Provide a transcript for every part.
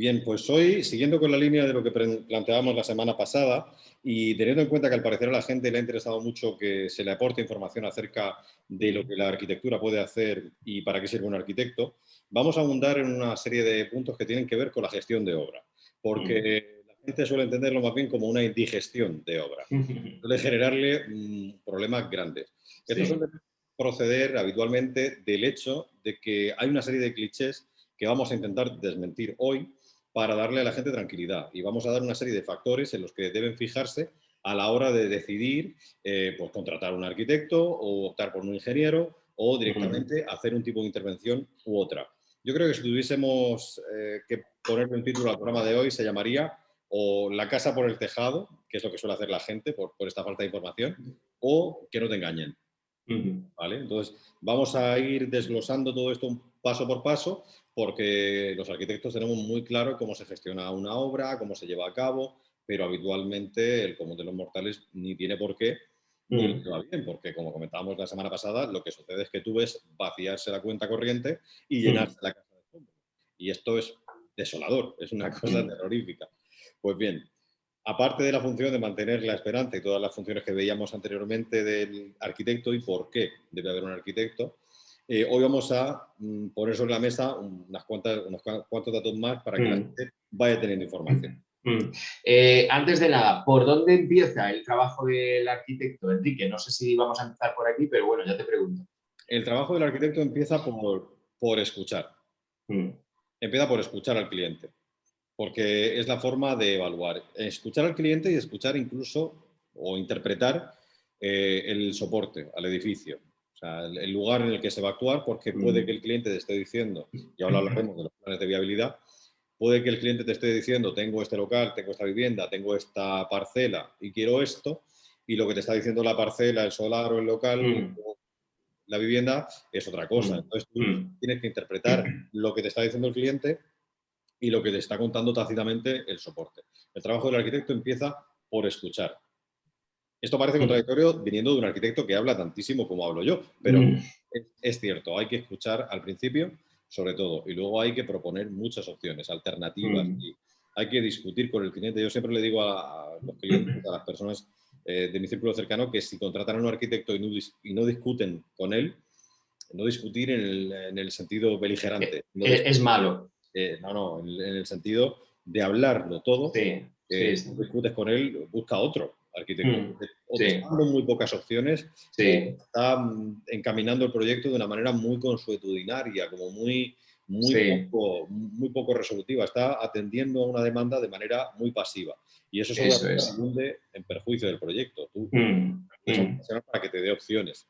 Bien, pues hoy, siguiendo con la línea de lo que planteábamos la semana pasada y teniendo en cuenta que al parecer a la gente le ha interesado mucho que se le aporte información acerca de lo que la arquitectura puede hacer y para qué sirve un arquitecto, vamos a abundar en una serie de puntos que tienen que ver con la gestión de obra, porque la gente suele entenderlo más bien como una indigestión de obra, suele generarle problemas grandes. Esto Sí. suele proceder habitualmente del hecho de que hay una serie de clichés que vamos a intentar desmentir hoy para darle a la gente tranquilidad. Y vamos a dar una serie de factores en los que deben fijarse a la hora de decidir pues contratar un arquitecto o optar por un ingeniero o directamente hacer un tipo de intervención u otra. Yo creo que si tuviésemos que ponerle un título al programa de hoy, se llamaría o la casa por el tejado, que es lo que suele hacer la gente por esta falta de información, o que no te engañen. ¿Vale? Entonces, vamos a ir desglosando todo esto paso por paso, porque los arquitectos tenemos muy claro cómo se gestiona una obra, cómo se lleva a cabo, pero habitualmente el común de los mortales ni tiene por qué, ni le va bien, porque como comentábamos la semana pasada, lo que sucede es que tú ves vaciarse la cuenta corriente y llenarse la casa de escombros. Y esto es desolador, es una cosa terrorífica. Pues bien, aparte de la función de mantener la esperanza y todas las funciones que veíamos anteriormente del arquitecto y por qué debe haber un arquitecto, hoy vamos a poner sobre la mesa unos cuantos datos más para que la gente vaya teniendo información. Antes de nada, ¿por dónde empieza el trabajo del arquitecto, Enrique? No sé si vamos a empezar por aquí, pero bueno, ya te pregunto. El trabajo del arquitecto empieza por escuchar. Empieza por escuchar al cliente, porque es la forma de evaluar. Escuchar al cliente y escuchar incluso o interpretar el soporte al edificio. O sea, el lugar en el que se va a actuar, porque puede que el cliente te esté diciendo, y ahora hablaremos de los planes de viabilidad, puede que el cliente te esté diciendo, tengo este local, tengo esta vivienda, tengo esta parcela y quiero esto, y lo que te está diciendo la parcela, el solar o el local, o la vivienda, es otra cosa. Entonces tú tienes que interpretar lo que te está diciendo el cliente y lo que te está contando tácitamente el soporte. El trabajo del arquitecto empieza por escuchar. Esto parece contradictorio viniendo de un arquitecto que habla tantísimo como hablo yo, pero es cierto, hay que escuchar al principio, sobre todo, y luego hay que proponer muchas opciones, alternativas, y hay que discutir con el cliente. Yo siempre le digo a los clientes, a las personas de mi círculo cercano, que si contratan a un arquitecto y no discuten con él, no discutir en el sentido beligerante, no Es malo. en el sentido de hablarlo todo, Sí, sí, sí. discutes con él, busca otro arquitecto. O te está Sí, dando muy pocas opciones o sí, está encaminando el proyecto de una manera muy consuetudinaria, como sí. muy poco resolutiva. Está atendiendo a una demanda de manera muy pasiva. Y eso Eso seguramente es. abunde en perjuicio del proyecto. Tú tienes un Mm. profesional para que te dé opciones.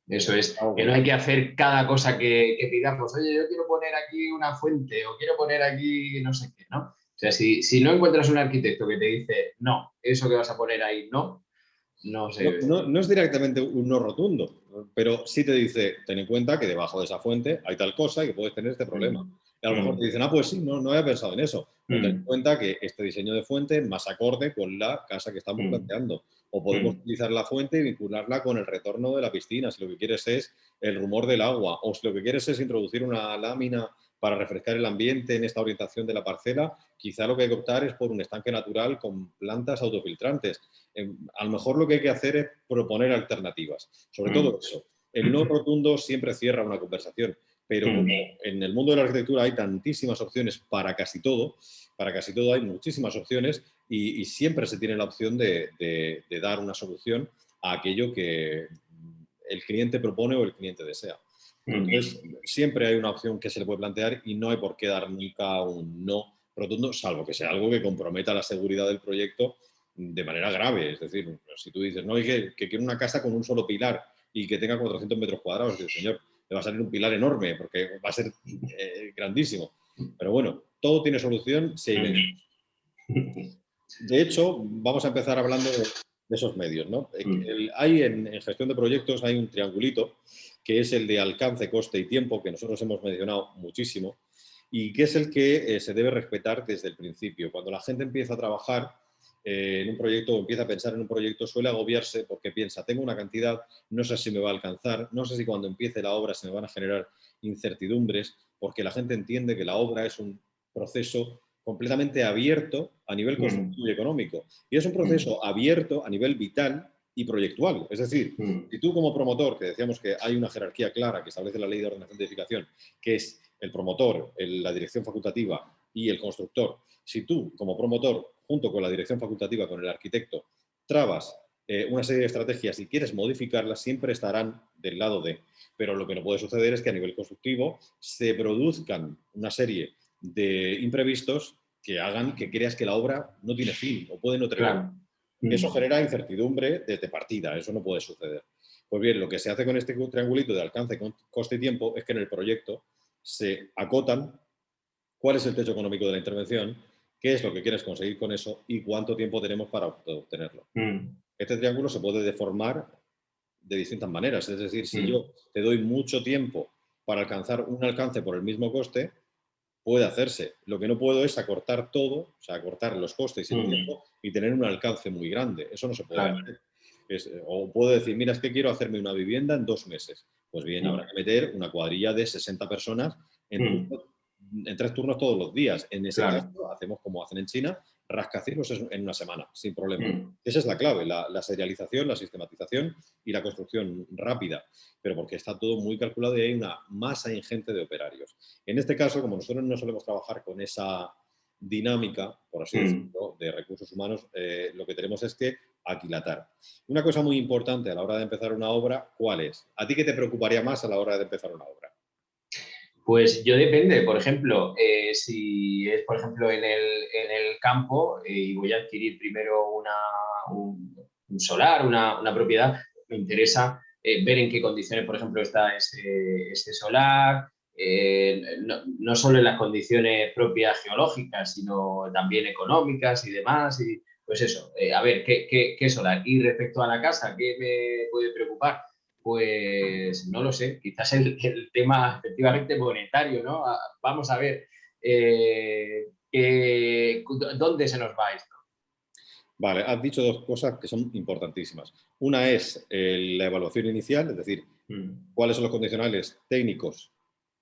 Eso es, Algo que con no eso. hay que hacer cada cosa que pidamos. Oye, yo quiero poner aquí una fuente o quiero poner aquí no sé qué, ¿no? O sea, si no encuentras un arquitecto que te dice, no, eso que vas a poner ahí, no, no sé. No es directamente un no rotundo, pero sí te dice, ten en cuenta que debajo de esa fuente hay tal cosa y que puedes tener este problema. Mm, Y a lo mejor te mm, dicen, ah, pues sí, no había pensado en eso. Pero ten en mm, cuenta que este diseño de fuente es más acorde con la casa que estamos mm, planteando. O podemos mm, utilizar la fuente y vincularla con el retorno de la piscina, si lo que quieres es el rumor del agua, o si lo que quieres es introducir una lámina para refrescar el ambiente en esta orientación de la parcela, quizá lo que hay que optar es por un estanque natural con plantas autofiltrantes. A lo mejor lo que hay que hacer es proponer alternativas. Sobre todo mm, eso. El no rotundo siempre cierra una conversación, pero como mm. en el mundo de la arquitectura hay tantísimas opciones para casi todo hay muchísimas opciones y siempre se tiene la opción de dar una solución a aquello que el cliente propone o el cliente desea. Entonces, siempre hay una opción que se le puede plantear y no hay por qué dar nunca un no rotundo, salvo que sea algo que comprometa la seguridad del proyecto de manera grave. Es decir, si tú dices, no, es que quiero una casa con un solo pilar y que tenga 400 metros cuadrados, dices, señor, le va a salir un pilar enorme porque va a ser grandísimo. Pero bueno, todo tiene solución si hay medios. De hecho, vamos a empezar hablando de esos medios, ¿no? Hay en gestión de proyectos hay un triangulito que es el de alcance, coste y tiempo, que nosotros hemos mencionado muchísimo, y que es el que se debe respetar desde el principio. Cuando la gente empieza a trabajar en un proyecto o empieza a pensar en un proyecto, suele agobiarse porque piensa, tengo una cantidad, no sé si me va a alcanzar, no sé si cuando empiece la obra se me van a generar incertidumbres, porque la gente entiende que la obra es un proceso completamente abierto a nivel constructivo y económico. Y es un proceso abierto a nivel vital y proyectual. Es decir, si tú como promotor, que decíamos que hay una jerarquía clara que establece la Ley de Ordenación de Edificación, que es el promotor, la dirección facultativa y el constructor, si tú como promotor, junto con la dirección facultativa, con el arquitecto, trabas una serie de estrategias y quieres modificarlas, siempre estarán del lado de. Pero lo que no puede suceder es que a nivel constructivo se produzcan una serie de imprevistos que hagan que creas que la obra no tiene fin o puede no tener. Claro. Eso genera incertidumbre desde partida, eso no puede suceder. Pues bien, lo que se hace con este triangulito de alcance, coste y tiempo es que en el proyecto se acotan cuál es el techo económico de la intervención, qué es lo que quieres conseguir con eso y cuánto tiempo tenemos para obtenerlo. Este triángulo se puede deformar de distintas maneras. Es decir, si yo te doy mucho tiempo para alcanzar un alcance por el mismo coste, puede hacerse. Lo que no puedo es acortar todo, o sea, acortar los costes y el tiempo y tener un alcance muy grande. Eso no se puede hacer. O puedo decir, mira, es que quiero hacerme una vivienda en 2 meses. Pues bien, habrá que meter una cuadrilla de 60 personas en 3 turnos todos los días. En ese caso, hacemos como hacen en China, rascacielos en una semana, sin problema. Esa es la clave, la serialización, la sistematización y la construcción rápida, pero porque está todo muy calculado y hay una masa ingente de operarios. En este caso, como nosotros no solemos trabajar con esa dinámica, por así decirlo, de recursos humanos, lo que tenemos es que aquilatar. Una cosa muy importante a la hora de empezar una obra, ¿cuál es? ¿A ti qué te preocuparía más a la hora de empezar una obra? Pues yo depende, por ejemplo, si es, por ejemplo, en el campo y voy a adquirir primero un solar, una propiedad, me interesa ver en qué condiciones, por ejemplo, está este solar, no solo en las condiciones propias geológicas, sino también económicas y demás, y pues eso, a ver, ¿qué solar? Y respecto a la casa, ¿qué me puede preocupar? Pues no lo sé, quizás el tema efectivamente monetario, ¿no? Vamos a ver dónde se nos va esto. Vale, has dicho 2 cosas que son importantísimas. Una es la evaluación inicial, es decir, cuáles son los condicionales técnicos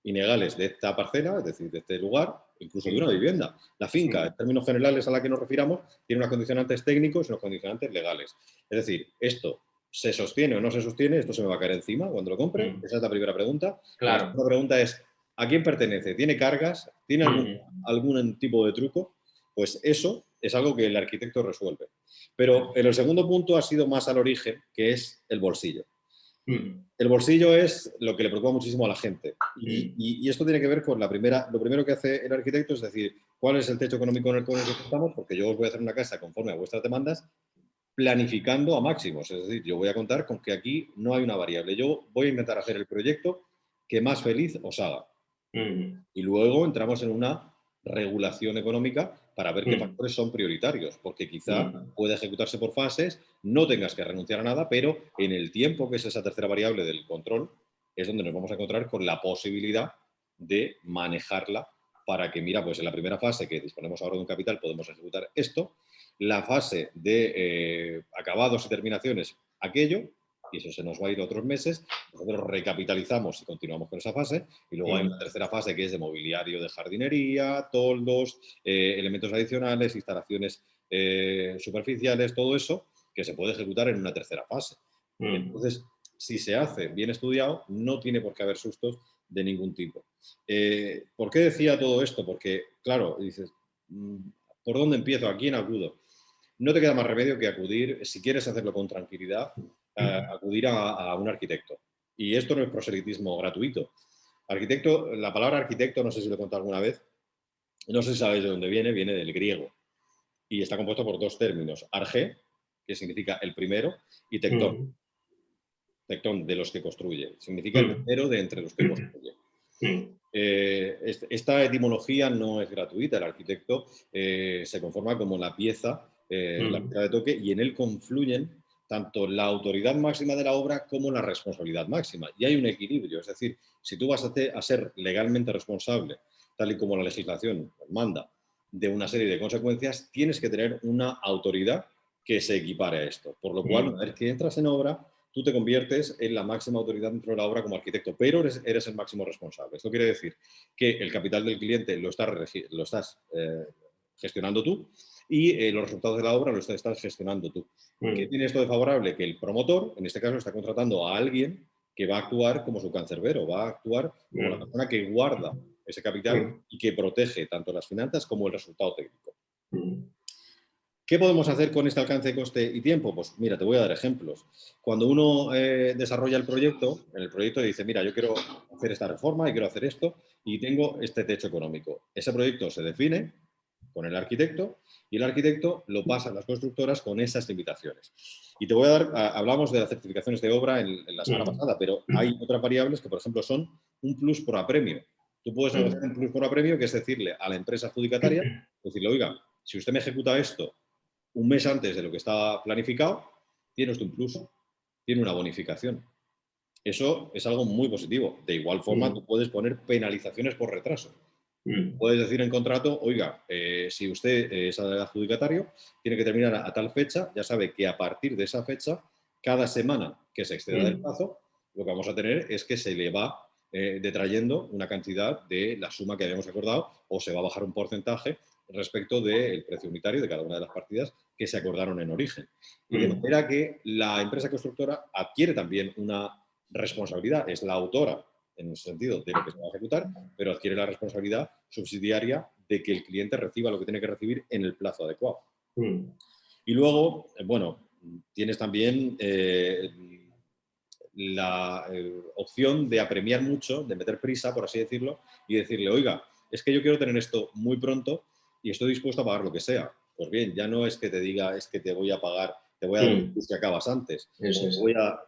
y legales de esta parcela, es decir, de este lugar, incluso de una vivienda. La finca, en términos generales a la que nos refiramos, tiene unos condicionantes técnicos y unos condicionantes legales. Es decir, esto se sostiene o no se sostiene, esto se me va a caer encima cuando lo compre. Esa es la primera pregunta. Claro. La segunda pregunta es, ¿a quién pertenece? ¿Tiene cargas? ¿Tiene algún tipo de truco? Pues eso es algo que el arquitecto resuelve. Pero en el segundo punto ha sido más al origen, que es el bolsillo. El bolsillo es lo que le preocupa muchísimo a la gente. Y esto tiene que ver con lo primero que hace el arquitecto, es decir, cuál es el techo económico en el que estamos, porque yo os voy a hacer una casa conforme a vuestras demandas, planificando a máximos. Es decir, yo voy a contar con que aquí no hay una variable. Yo voy a intentar hacer el proyecto que más feliz os haga. Y luego entramos en una regulación económica para ver qué factores son prioritarios, porque quizá puede ejecutarse por fases, no tengas que renunciar a nada, pero en el tiempo, que es esa tercera variable del control, es donde nos vamos a encontrar con la posibilidad de manejarla para que, mira, pues en la primera fase que disponemos ahora de un capital podemos ejecutar esto, la fase de acabados y terminaciones, aquello, y eso se nos va a ir otros meses, nosotros recapitalizamos y continuamos con esa fase, y luego hay una tercera fase que es de mobiliario de jardinería, toldos, elementos adicionales, instalaciones superficiales, todo eso que se puede ejecutar en una tercera fase. Entonces, si se hace bien estudiado, no tiene por qué haber sustos de ningún tipo. ¿Por qué decía todo esto? Porque, claro, dices, ¿por dónde empiezo? ¿A quién acudo? No te queda más remedio que acudir, si quieres hacerlo con tranquilidad, acudir a un arquitecto. Y esto no es proselitismo gratuito. Arquitecto, la palabra arquitecto, no sé si lo he contado alguna vez, no sé si sabéis de dónde viene, viene del griego. Y está compuesto por 2 términos, arge, que significa el primero, y tectón. Tectón, de los que construye. Significa el primero de entre los que construye. Esta etimología no es gratuita. El arquitecto se conforma como la pieza de toque, y en él confluyen tanto la autoridad máxima de la obra como la responsabilidad máxima. Y hay un equilibrio. Es decir, si tú vas a ser legalmente responsable, tal y como la legislación manda, de una serie de consecuencias, tienes que tener una autoridad que se equipare a esto. Por lo cual, una vez que entras en obra, tú te conviertes en la máxima autoridad dentro de la obra como arquitecto, pero eres el máximo responsable. Esto quiere decir que el capital del cliente lo estás gestionando tú y los resultados de la obra los estás gestionando tú. ¿Qué tiene esto de favorable? Que el promotor, en este caso, está contratando a alguien que va a actuar como su cancerbero, va a actuar como la persona que guarda ese capital y que protege tanto las finanzas como el resultado técnico. ¿Qué podemos hacer con este alcance de coste y tiempo? Pues mira, te voy a dar ejemplos. Cuando uno desarrolla el proyecto, en el proyecto dice, mira, yo quiero hacer esta reforma y quiero hacer esto y tengo este techo económico. Ese proyecto se define con el arquitecto y el arquitecto lo pasa a las constructoras con esas limitaciones. Y te voy a dar, hablamos de las certificaciones de obra en la semana pasada, pero hay otras variables que, por ejemplo, son un plus por apremio. Tú puedes negociar un plus por apremio, que es decirle a la empresa adjudicataria, decirle, oiga, si usted me ejecuta esto un mes antes de lo que estaba planificado, tiene usted un plus, tiene una bonificación. Eso es algo muy positivo. De igual forma, tú puedes poner penalizaciones por retraso. Puedes decir en contrato, oiga, si usted es adjudicatario, tiene que terminar a tal fecha, ya sabe que a partir de esa fecha, cada semana que se exceda del plazo, lo que vamos a tener es que se le va detrayendo una cantidad de la suma que habíamos acordado o se va a bajar un porcentaje respecto del precio unitario de cada una de las partidas que se acordaron en origen. Y de manera que la empresa constructora adquiere también una responsabilidad, es la autora en el sentido de lo que se va a ejecutar, pero adquiere la responsabilidad subsidiaria de que el cliente reciba lo que tiene que recibir en el plazo adecuado. Y luego, bueno, tienes también la opción de apremiar mucho, de meter prisa, por así decirlo, y decirle, oiga, es que yo quiero tener esto muy pronto y estoy dispuesto a pagar lo que sea. Pues bien, ya no es que te diga, es que te voy a pagar, te voy a dar un plus que acabas antes.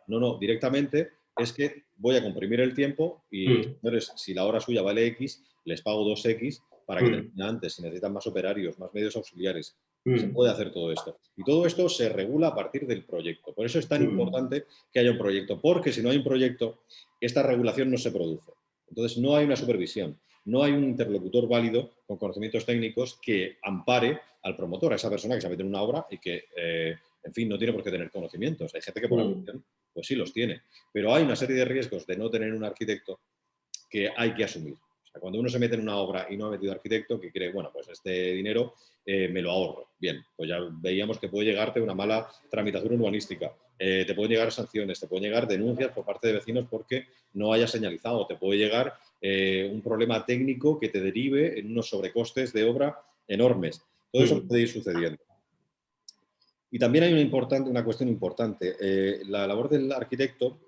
No, directamente es que voy a comprimir el tiempo y, señores, si la hora suya vale X, les pago 2X para que termine antes. Si necesitan más operarios, más medios auxiliares, se puede hacer todo esto. Y todo esto se regula a partir del proyecto. Por eso es tan importante que haya un proyecto, porque si no hay un proyecto, esta regulación no se produce. Entonces, no hay una supervisión, no hay un interlocutor válido con conocimientos técnicos que ampare al promotor, a esa persona que se mete en una obra y que, en fin, no tiene por qué tener conocimientos. Hay gente que por afición, pues sí los tiene. Pero hay una serie de riesgos de no tener un arquitecto que hay que asumir. O sea, cuando uno se mete en una obra y no ha metido arquitecto, que cree, bueno, pues este dinero me lo ahorro. Bien, pues ya veíamos que puede llegarte una mala tramitación urbanística, te pueden llegar sanciones, te pueden llegar denuncias por parte de vecinos porque no hayas señalizado, te puede llegar un problema técnico que te derive en unos sobrecostes de obra enormes. Todo eso puede ir sucediendo. Y también hay una cuestión importante. La labor del arquitecto,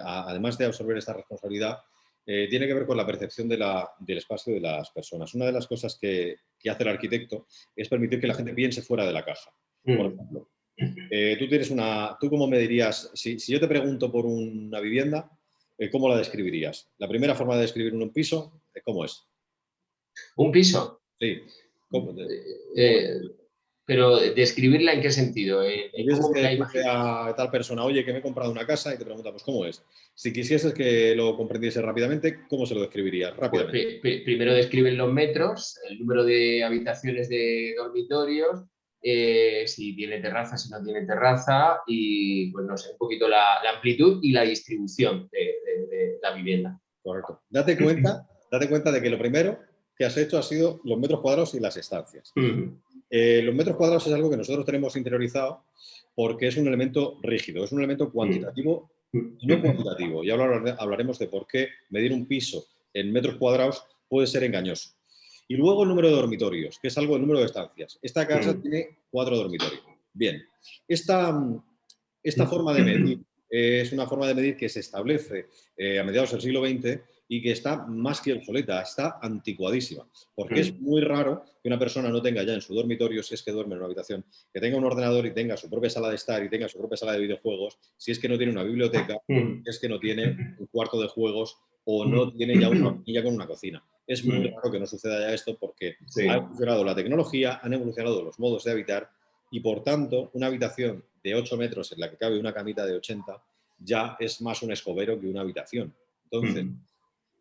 además de absorber esta responsabilidad, tiene que ver con la percepción del espacio de las personas. Una de las cosas que hace el arquitecto es permitir que la gente piense fuera de la caja. Por ejemplo, ¿tú cómo me dirías, si yo te pregunto por una vivienda, ¿cómo la describirías? La primera forma de describir un piso, ¿cómo es? ¿Un piso? Sí. Pero describirla en qué sentido, Tuvieses ¿cómo que me la decirle imagino? a tal persona, oye, que me he comprado una casa y te pregunta, pues, ¿cómo es? Si quisieses que lo comprendiese rápidamente, ¿cómo se lo describirías Pues rápidamente? primero describen los metros, el número de habitaciones de dormitorios, si tiene terraza, si no tiene terraza y, pues no sé, un poquito la amplitud y la distribución de la vivienda. Correcto. Date cuenta de que lo primero que has hecho ha sido los metros cuadrados y las estancias. Los metros cuadrados es algo que nosotros tenemos interiorizado porque es un elemento rígido, es un elemento cuantitativo y no cuantitativo. Y ahora hablaremos de por qué medir un piso en metros cuadrados puede ser engañoso. Y luego el número de dormitorios, que es algo del número de estancias. Esta casa tiene 4 dormitorios. Bien, esta forma de medir es una forma de medir que se establece a mediados del siglo XX y que está más que obsoleta, está anticuadísima. Porque es muy raro que una persona no tenga ya en su dormitorio, si es que duerme en una habitación, que tenga un ordenador y tenga su propia sala de estar y tenga su propia sala de videojuegos, si es que no tiene una biblioteca, si es que no tiene un cuarto de juegos o no tiene ya una hornilla con una cocina. Es muy raro que no suceda ya esto porque ha evolucionado la tecnología, han evolucionado los modos de habitar y, por tanto, una habitación de 8 metros en la que cabe una camita de 80 ya es más un escobero que una habitación. Entonces,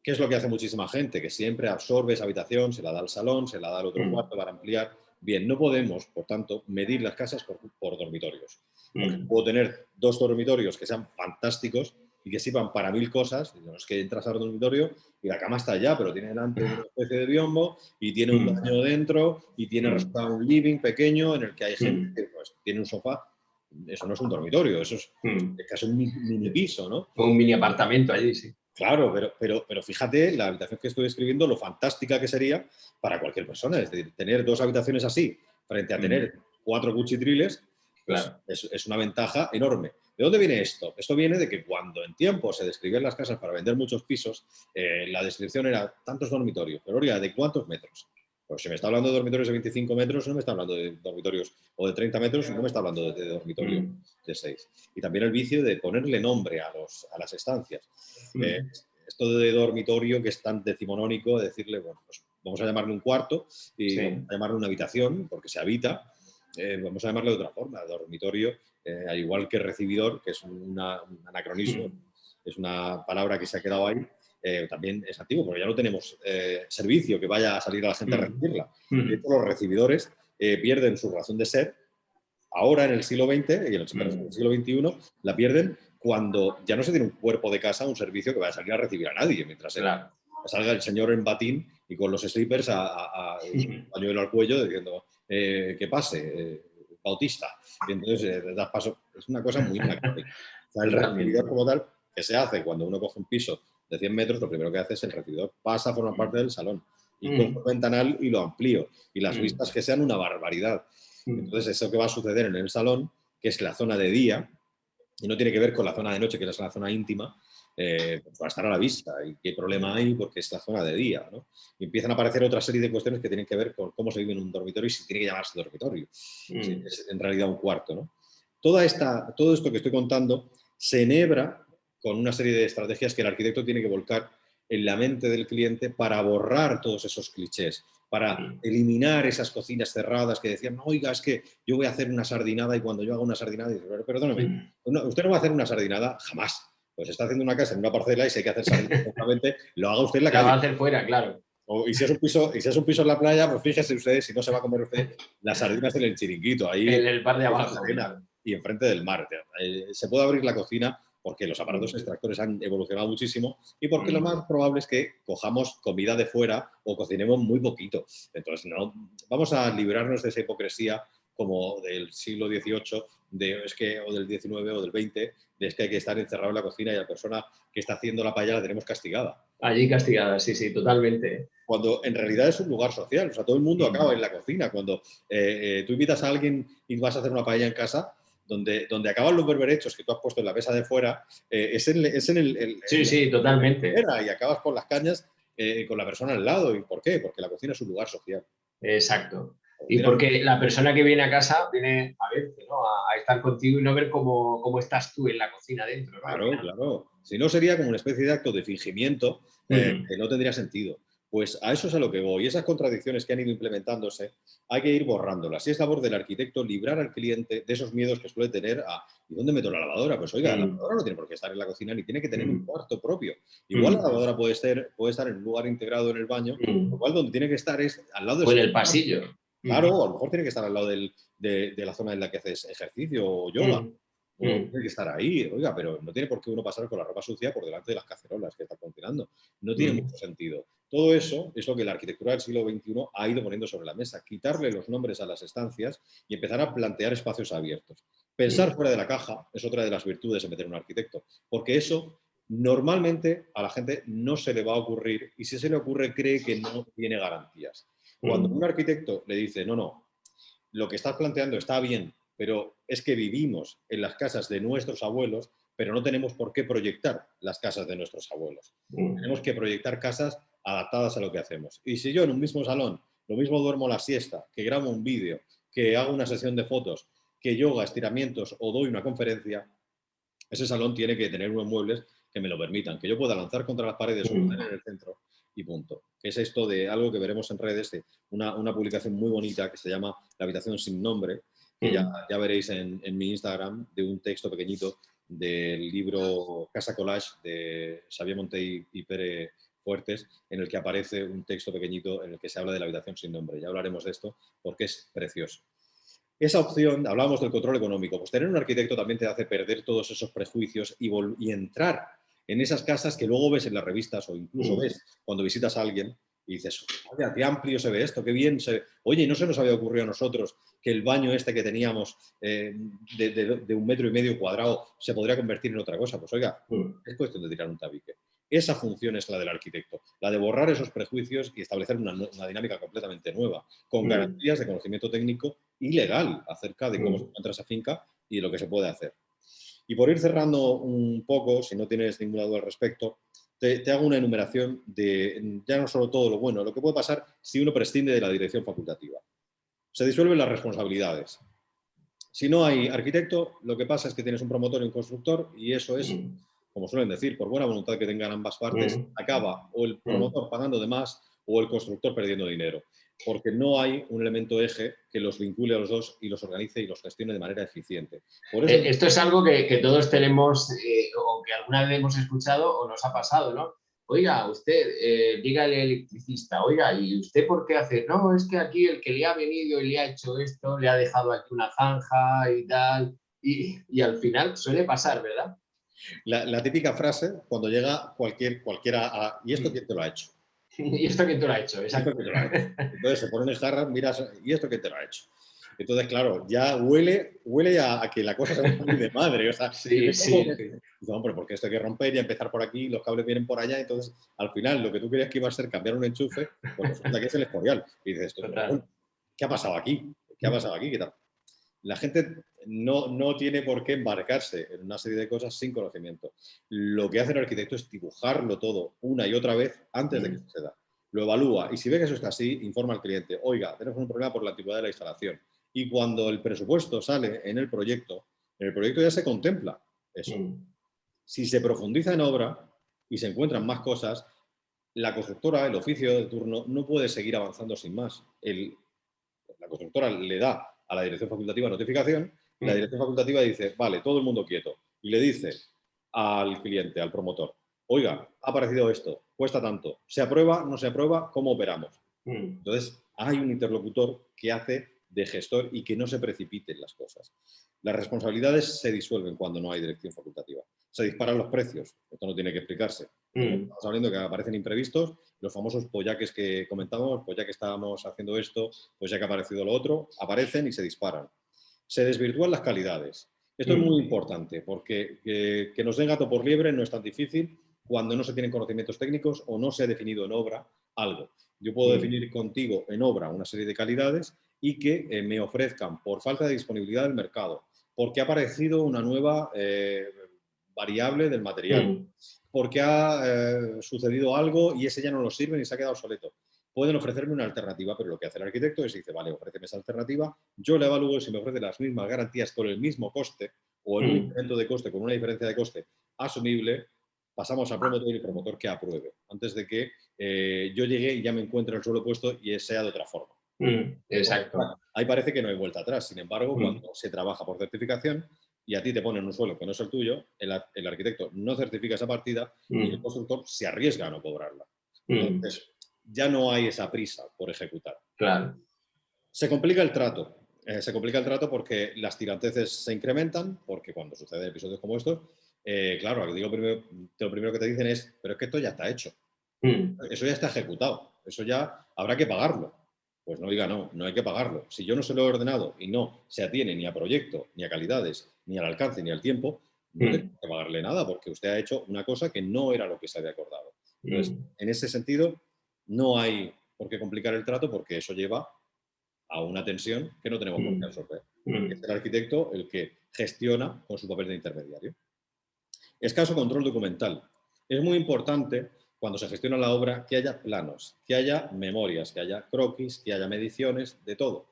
¿qué es lo que hace muchísima gente? Que siempre absorbe esa habitación, se la da al salón, se la da al otro cuarto para ampliar. Bien, no podemos, por tanto, medir las casas por dormitorios. Porque puedo tener 2 dormitorios que sean fantásticos y que sirvan para 1000 cosas. No es que entras al dormitorio y la cama está allá, pero tiene delante una especie de biombo y tiene un baño dentro y tiene resultado un living pequeño en el que hay gente que pues, tiene un sofá. Eso no es un dormitorio, eso es casi un mini piso, ¿no? Un mini apartamento allí, sí. Claro, pero fíjate la habitación que estoy describiendo, lo fantástica que sería para cualquier persona. Es decir, tener 2 habitaciones así frente a tener 4 cuchitriles, pues Claro. es una ventaja enorme. ¿De dónde viene esto? Esto viene de que cuando en tiempo se describían las casas para vender muchos pisos, la descripción era tantos dormitorios. Pero, oiga, ¿de cuántos metros? Pues si me está hablando de dormitorios de 25 metros, no me está hablando de dormitorios, o de 30 metros, no me está hablando de dormitorios de 6. Y también el vicio de ponerle nombre a las estancias. Esto de dormitorio que es tan decimonónico, decirle, bueno, pues vamos a llamarle un cuarto y vamos a llamarle una habitación, porque se habita, vamos a llamarle de otra forma, dormitorio, al igual que recibidor, que es un anacronismo, es una palabra que se ha quedado ahí, también es antiguo, porque ya no tenemos servicio que vaya a salir a la gente a recibirla. De hecho, los recibidores pierden su razón de ser ahora en el siglo XX y en el siglo XXI, la pierden cuando ya no se tiene un cuerpo de casa, un servicio que vaya a salir a recibir a nadie, mientras salga el señor en batín y con los slippers un pañuelo al cuello diciendo que pase, Bautista. Y entonces das paso. Es una cosa muy anacrónica. O sea, el recibidor como tal, que se hace cuando uno coge un piso de 100 metros, lo primero que hace es el recibidor pasa a formar parte del salón y cojo el ventanal y lo amplío y las vistas que sean una barbaridad. Entonces, eso que va a suceder en el salón, que es la zona de día, y no tiene que ver con la zona de noche, que es la zona íntima, pues va a estar a la vista. ¿Y qué problema hay? Porque es la zona de día, ¿no? Y empiezan a aparecer otra serie de cuestiones que tienen que ver con cómo se vive en un dormitorio y si tiene que llamarse dormitorio. Si es en realidad un cuarto, ¿no? Todo esto que estoy contando se enhebra con una serie de estrategias que el arquitecto tiene que volcar en la mente del cliente para borrar todos esos clichés, para eliminar esas cocinas cerradas que decían, no, oiga, es que yo voy a hacer una sardinada y cuando yo haga una sardinada, dice, perdóname, usted no va a hacer una sardinada jamás. Pues está haciendo una casa en una parcela y si hay que hacer sardinada, lo haga usted en la calle. La va a hacer fuera, claro. Y si es un piso en la playa, pues fíjese usted si no se va a comer usted las sardinas en el chiringuito, ahí en el bar de abajo, claro. Y enfrente del mar. Se puede abrir la cocina porque los aparatos extractores han evolucionado muchísimo y porque lo más probable es que cojamos comida de fuera o cocinemos muy poquito. Entonces, no, vamos a librarnos de esa hipocresía como del siglo XVIII, o del XIX o del XX, de es que hay que estar encerrado en la cocina y la persona que está haciendo la paella la tenemos castigada. Allí castigada, sí, totalmente. Cuando en realidad es un lugar social, o sea, todo el mundo acaba en la cocina. Cuando tú invitas a alguien y vas a hacer una paella en casa, donde acaban los berberechos que tú has puesto en la mesa de fuera, es en el sí, totalmente. Y acabas con las cañas con la persona al lado. ¿Y por qué? Porque la cocina es un lugar social. Exacto. Y porque la persona que viene a casa viene a verte, ¿no? A estar contigo y no ver cómo estás tú en la cocina dentro, ¿no? Claro. Si no, sería como una especie de acto de fingimiento que no tendría sentido. Pues a eso es a lo que voy. Esas contradicciones que han ido implementándose hay que ir borrándolas. Y es labor del arquitecto librar al cliente de esos miedos que suele tener a ¿y dónde meto la lavadora? Pues oiga, la lavadora no tiene por qué estar en la cocina ni tiene que tener un cuarto propio. Igual la lavadora puede estar en un lugar integrado en el baño, lo cual donde tiene que estar es al lado del... O en el pasillo. Claro, a lo mejor tiene que estar al lado de la zona en la que haces ejercicio o yoga. O tiene que estar ahí, oiga, pero no tiene por qué uno pasar con la ropa sucia por delante de las cacerolas que está cocinando. No tiene mucho sentido. Todo eso es lo que la arquitectura del siglo XXI ha ido poniendo sobre la mesa. Quitarle los nombres a las estancias y empezar a plantear espacios abiertos. Pensar fuera de la caja es otra de las virtudes de meter un arquitecto, porque eso normalmente a la gente no se le va a ocurrir y si se le ocurre cree que no tiene garantías. Cuando un arquitecto le dice, no, lo que estás planteando está bien, pero es que vivimos en las casas de nuestros abuelos, pero no tenemos por qué proyectar las casas de nuestros abuelos. Tenemos que proyectar casas adaptadas a lo que hacemos. Y si yo en un mismo salón, lo mismo duermo la siesta, que grabo un vídeo, que hago una sesión de fotos, que yoga, estiramientos o doy una conferencia, ese salón tiene que tener unos muebles que me lo permitan, que yo pueda lanzar contra las paredes o poner en el centro y punto. Que es esto de algo que veremos en redes, de una publicación muy bonita que se llama La habitación sin nombre, que ya veréis en mi Instagram, de un texto pequeñito del libro Casa Collage de Xavier Montey y Pere Fuertes, en el que aparece un texto pequeñito en el que se habla de la habitación sin nombre. Ya hablaremos de esto porque es precioso. Esa opción, hablábamos del control económico, pues tener un arquitecto también te hace perder todos esos prejuicios y entrar en esas casas que luego ves en las revistas o incluso ves cuando visitas a alguien y dices, oye, qué amplio se ve esto, qué bien se ve. Oye, no se nos había ocurrido a nosotros que el baño este que teníamos de 1,5 metros cuadrado se podría convertir en otra cosa. Pues oiga, es cuestión de tirar un tabique. Esa función es la del arquitecto, la de borrar esos prejuicios y establecer una dinámica completamente nueva, con garantías de conocimiento técnico y legal acerca de cómo se encuentra esa finca y de lo que se puede hacer. Y por ir cerrando un poco, si no tienes ninguna duda al respecto, te hago una enumeración de ya no solo todo lo bueno, lo que puede pasar si uno prescinde de la dirección facultativa. Se disuelven las responsabilidades. Si no hay arquitecto, lo que pasa es que tienes un promotor y un constructor y eso es, como suelen decir, por buena voluntad que tengan ambas partes, acaba o el promotor pagando de más o el constructor perdiendo dinero, porque no hay un elemento eje que los vincule a los dos y los organice y los gestione de manera eficiente. Por eso, Esto es algo que todos tenemos o que alguna vez hemos escuchado o nos ha pasado, ¿no? Oiga, usted, diga al electricista, oiga, ¿y usted por qué hace? No, es que aquí el que le ha venido y le ha hecho esto, le ha dejado aquí una zanja y tal, y al final suele pasar, ¿verdad? la típica frase cuando llega cualquiera a, ¿y esto quién te lo ha hecho? ¿Y esto quién te lo ha hecho? ¿Y esto Exacto. quién te lo ha hecho? Entonces se ponen en jarras, miras, ¿y esto quién te lo ha hecho? Entonces, claro, ya huele a que la cosa se va a salir de madre. O sea, Sí, sí. dice, hombre, porque esto hay que romper y empezar por aquí, los cables vienen por allá. Entonces, al final, lo que tú creías que iba a ser cambiar un enchufe, pues resulta que es el escorial. Y dices, esto, pero Total. bueno, ¿qué ha pasado aquí? ¿Qué ha pasado aquí? ¿Qué tal? La gente no tiene por qué embarcarse en una serie de cosas sin conocimiento. Lo que hace el arquitecto es dibujarlo todo una y otra vez antes de que suceda. Lo evalúa y si ve que eso está así, informa al cliente, oiga, tenemos un problema por la antigüedad de la instalación. Y cuando el presupuesto sale en el proyecto ya se contempla eso. Si se profundiza en obra y se encuentran más cosas, la constructora, el oficio de turno, no puede seguir avanzando sin más. La constructora le da a la dirección facultativa notificación y la dirección facultativa dice, vale, todo el mundo quieto. Y le dice al cliente, al promotor, oiga, ha aparecido esto, cuesta tanto, ¿se aprueba, no se aprueba? ¿Cómo operamos? Entonces, hay un interlocutor que hace de gestor y que no se precipiten las cosas. Las responsabilidades se disuelven cuando no hay dirección facultativa. Se disparan los precios, esto no tiene que explicarse. Estamos hablando que aparecen imprevistos, los famosos pollaques que comentábamos, pues ya que estábamos haciendo esto, pues ya que ha aparecido lo otro, aparecen y se disparan. Se desvirtúan las calidades. Esto es muy importante porque que nos den gato por liebre no es tan difícil cuando no se tienen conocimientos técnicos o no se ha definido en obra algo. Yo puedo definir contigo en obra una serie de calidades y que me ofrezcan por falta de disponibilidad del mercado, porque ha aparecido una nueva variable del material, porque ha sucedido algo y ese ya no nos sirve ni se ha quedado obsoleto. Pueden ofrecerme una alternativa, pero lo que hace el arquitecto es dice, vale, ofréceme esa alternativa, yo le evalúo si me ofrece las mismas garantías con el mismo coste o en un incremento de coste con una diferencia de coste asumible, pasamos al promotor y el promotor que apruebe, antes de que yo llegue y ya me encuentre el suelo puesto y sea de otra forma. Exacto. Ahí parece que no hay vuelta atrás. Sin embargo, cuando se trabaja por certificación y a ti te ponen un suelo que no es el tuyo, el arquitecto no certifica esa partida y el constructor se arriesga a no cobrarla. Entonces, ya no hay esa prisa por ejecutar. Claro. Se complica el trato. Se complica el trato porque las tiranteces se incrementan, porque cuando suceden episodios como estos, claro, lo primero que te dicen es, pero es que esto ya está hecho. Eso ya está ejecutado. Eso ya habrá que pagarlo. Pues no diga no hay que pagarlo. Si yo no se lo he ordenado y no se atiene ni a proyecto, ni a calidades, ni al alcance, ni al tiempo, no tengo que pagarle nada porque usted ha hecho una cosa que no era lo que se había acordado. Entonces, en ese sentido, no hay por qué complicar el trato porque eso lleva a una tensión que no tenemos por qué absorber. Es el arquitecto el que gestiona con su papel de intermediario. Escaso control documental. Es muy importante cuando se gestiona la obra que haya planos, que haya memorias, que haya croquis, que haya mediciones, de todo.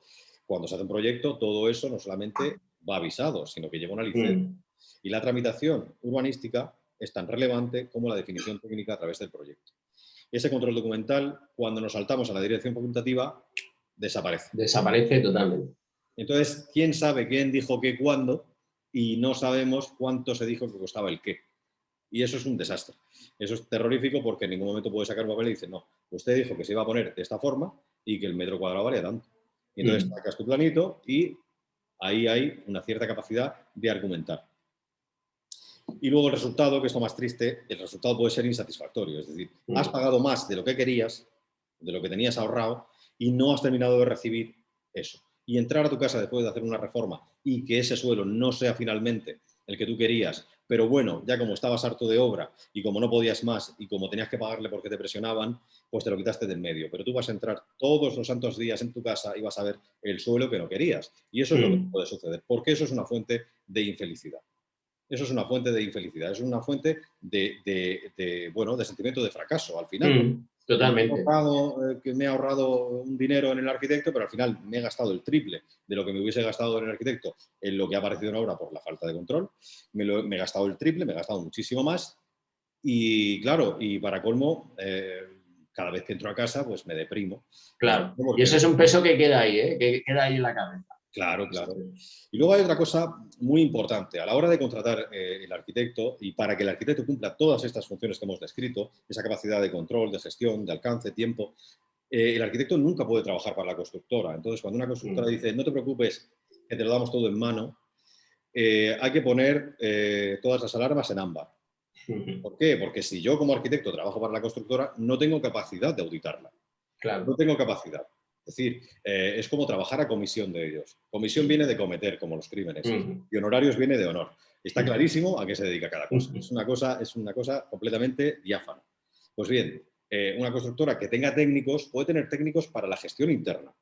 Cuando se hace un proyecto, todo eso no solamente va avisado, sino que lleva una licencia. Y la tramitación urbanística es tan relevante como la definición técnica a través del proyecto. Ese control documental, cuando nos saltamos a la dirección facultativa, desaparece. Desaparece totalmente. Entonces, ¿quién sabe quién dijo qué cuándo? Y no sabemos cuánto se dijo que costaba el qué. Y eso es un desastre. Eso es terrorífico porque en ningún momento puede sacar un papel y decir, no, usted dijo que se iba a poner de esta forma y que el metro cuadrado valía tanto. Y entonces sacas tu planito y ahí hay una cierta capacidad de argumentar. Y luego el resultado, que es lo más triste, el resultado puede ser insatisfactorio. Es decir, has pagado más de lo que querías, de lo que tenías ahorrado, y no has terminado de recibir eso. Y entrar a tu casa después de hacer una reforma y que ese suelo no sea finalmente el que tú querías, pero bueno, ya como estabas harto de obra y como no podías más y como tenías que pagarle porque te presionaban, pues te lo quitaste de en medio. Pero tú vas a entrar todos los santos días en tu casa y vas a ver el suelo que no querías. Y eso es lo que puede suceder, porque eso es una fuente de infelicidad. Eso es una fuente de infelicidad, es una fuente bueno, de sentimiento de fracaso al final. Totalmente. Que me he ahorrado un dinero en el arquitecto, pero al final me he gastado el triple de lo que me hubiese gastado en el arquitecto en lo que ha aparecido en obra por la falta de control. Me he gastado el triple, me he gastado muchísimo más. Y claro, y para colmo, cada vez que entro a casa, pues me deprimo. Claro. Y eso es un peso que queda ahí, ¿eh? Que queda ahí en la cabeza. Claro, claro. Y luego hay otra cosa muy importante. A la hora de contratar el arquitecto, y para que el arquitecto cumpla todas estas funciones que hemos descrito, esa capacidad de control, de gestión, de alcance, tiempo, el arquitecto nunca puede trabajar para la constructora. Entonces, cuando una constructora dice, no te preocupes, que te lo damos todo en mano, hay que poner todas las alarmas en ámbar. ¿Por qué? Porque si yo como arquitecto trabajo para la constructora, no tengo capacidad de auditarla. Claro. No tengo capacidad. Es decir, es como trabajar a comisión de ellos. Comisión viene de cometer, como los crímenes, y honorarios viene de honor. Está clarísimo a qué se dedica cada cosa. Es una cosa completamente diáfana. Pues bien, una constructora que tenga técnicos puede tener técnicos para la gestión interna,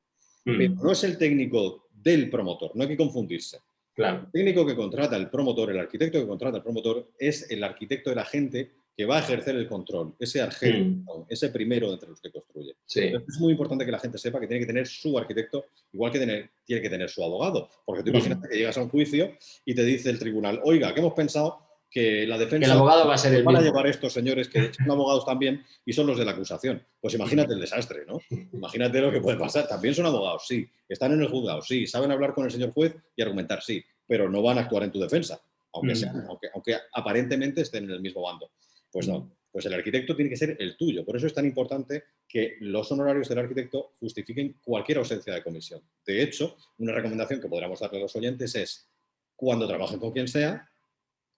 pero no es el técnico del promotor, no hay que confundirse. Claro. El técnico que contrata el promotor, el arquitecto que contrata el promotor, es el arquitecto de la gente que va a ejercer el control, ese arquitecto, ese primero entre los que construye. Sí. Entonces, es muy importante que la gente sepa que tiene que tener su arquitecto, igual que tiene que tener su abogado. Porque tú imagínate que llegas a un juicio y te dice el tribunal, oiga, que hemos pensado que la defensa... Que el abogado va a ser el van a mismo. llevar estos señores que son abogados también y son los de la acusación. Pues imagínate el desastre, ¿no? Imagínate lo que puede pasar. También son abogados, sí. Están en el juzgado, sí. Saben hablar con el señor juez y argumentar, sí. Pero no van a actuar en tu defensa, aunque aparentemente estén en el mismo bando. Pues no. Pues el arquitecto tiene que ser el tuyo. Por eso es tan importante que los honorarios del arquitecto justifiquen cualquier ausencia de comisión. De hecho, una recomendación que podríamos darle a los oyentes es, cuando trabajen con quien sea,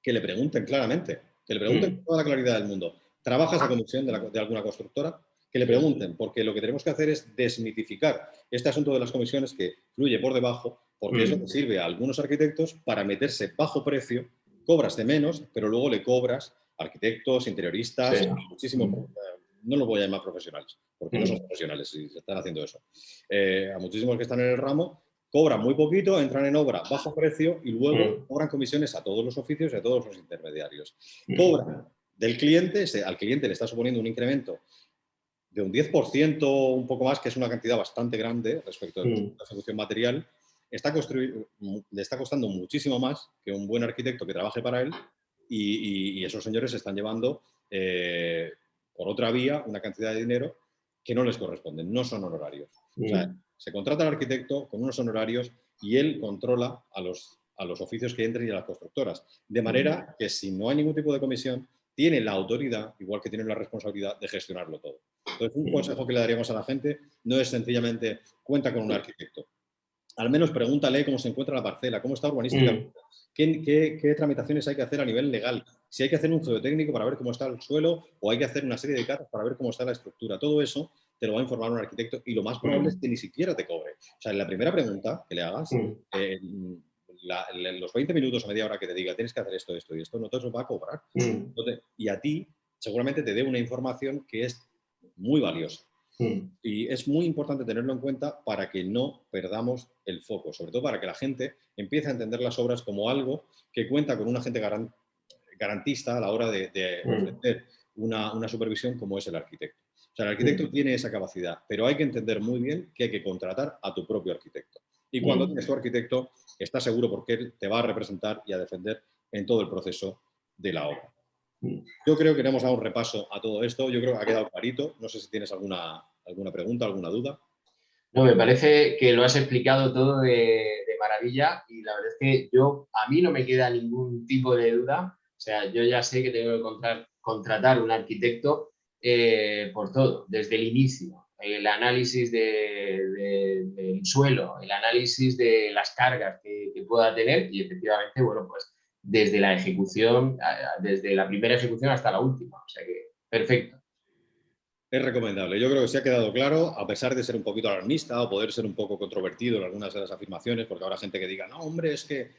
que le pregunten claramente, que le pregunten con toda la claridad del mundo. ¿Trabajas a comisión de alguna constructora? Que le pregunten, porque lo que tenemos que hacer es desmitificar este asunto de las comisiones que fluye por debajo, porque es lo que sirve a algunos arquitectos para meterse bajo precio, cobras de menos, pero luego le cobras a arquitectos, interioristas, muchísimos, no los voy a llamar profesionales, porque no son profesionales si se están haciendo eso, a muchísimos que están en el ramo, cobran muy poquito, entran en obra bajo precio y luego cobran comisiones a todos los oficios y a todos los intermediarios. Cobran del cliente, al cliente le está suponiendo un incremento de un 10%, un poco más, que es una cantidad bastante grande respecto a la ejecución material. Le está costando muchísimo más que un buen arquitecto que trabaje para él y esos señores se están llevando por otra vía una cantidad de dinero que no les corresponde, no son honorarios. O sea, se contrata al arquitecto con unos honorarios y él controla a los oficios que entren y a las constructoras. De manera que si no hay ningún tipo de comisión, tiene la autoridad, igual que tiene la responsabilidad de gestionarlo todo. Entonces, un consejo que le daríamos a la gente no es sencillamente cuenta con un arquitecto. Al menos pregúntale cómo se encuentra la parcela, cómo está urbanísticamente, qué tramitaciones hay que hacer a nivel legal, si hay que hacer un geotécnico para ver cómo está el suelo o hay que hacer una serie de catas para ver cómo está la estructura. Todo eso te lo va a informar un arquitecto y lo más probable es que ni siquiera te cobre. O sea, en la primera pregunta que le hagas, los 20 minutos o media hora que te diga tienes que hacer esto, esto y esto, no te lo va a cobrar. Entonces, y a ti seguramente te dé una información que es muy valiosa. Y es muy importante tenerlo en cuenta para que no perdamos el foco, sobre todo para que la gente empiece a entender las obras como algo que cuenta con un agente garantista a la hora de ofrecer una supervisión como es el arquitecto. O sea, el arquitecto tiene esa capacidad, pero hay que entender muy bien que hay que contratar a tu propio arquitecto. Y cuando tienes tu arquitecto, estás seguro porque él te va a representar y a defender en todo el proceso de la obra. Yo creo que le hemos dado un repaso a todo esto. Yo creo que ha quedado clarito. No sé si tienes alguna pregunta, alguna duda. No, me parece que lo has explicado todo de maravilla y la verdad es que a mí no me queda ningún tipo de duda. O sea, yo ya sé que tengo que contratar un arquitecto por todo, desde el inicio. el análisis del suelo, el análisis de las cargas que pueda tener y efectivamente, bueno, pues desde la ejecución, desde la primera ejecución hasta la última. O sea que, perfecto. Es recomendable. Yo creo que se ha quedado claro, a pesar de ser un poquito alarmista o poder ser un poco controvertido en algunas de las afirmaciones, porque habrá gente que diga, no, hombre, es que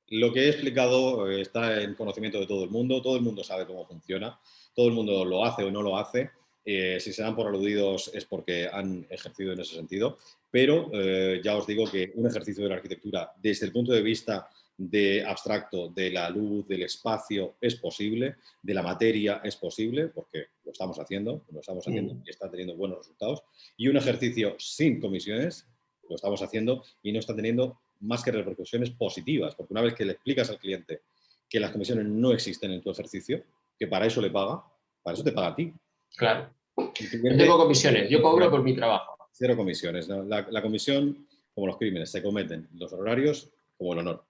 lo que he explicado está en conocimiento de todo el mundo sabe cómo funciona, todo el mundo lo hace o no lo hace. Si se dan por aludidos es porque han ejercido en ese sentido, pero ya os digo que un ejercicio de la arquitectura desde el punto de vista de abstracto, de la luz, del espacio, es posible, de la materia es posible, porque lo estamos haciendo y está teniendo buenos resultados, y un ejercicio sin comisiones, lo estamos haciendo y no está teniendo más que repercusiones positivas, porque una vez que le explicas al cliente que las comisiones no existen en tu ejercicio, que para eso le paga, para eso te paga a ti. Claro. No tengo comisiones, yo cobro por mi trabajo. Cero comisiones, ¿no? La comisión, como los crímenes, se cometen los honorarios como el honor.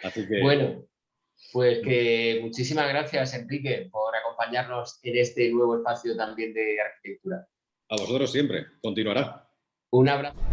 Así que... Bueno, pues que muchísimas gracias, Enrique, por acompañarnos en este nuevo espacio también de arquitectura. A vosotros siempre. Continuará. Un abrazo.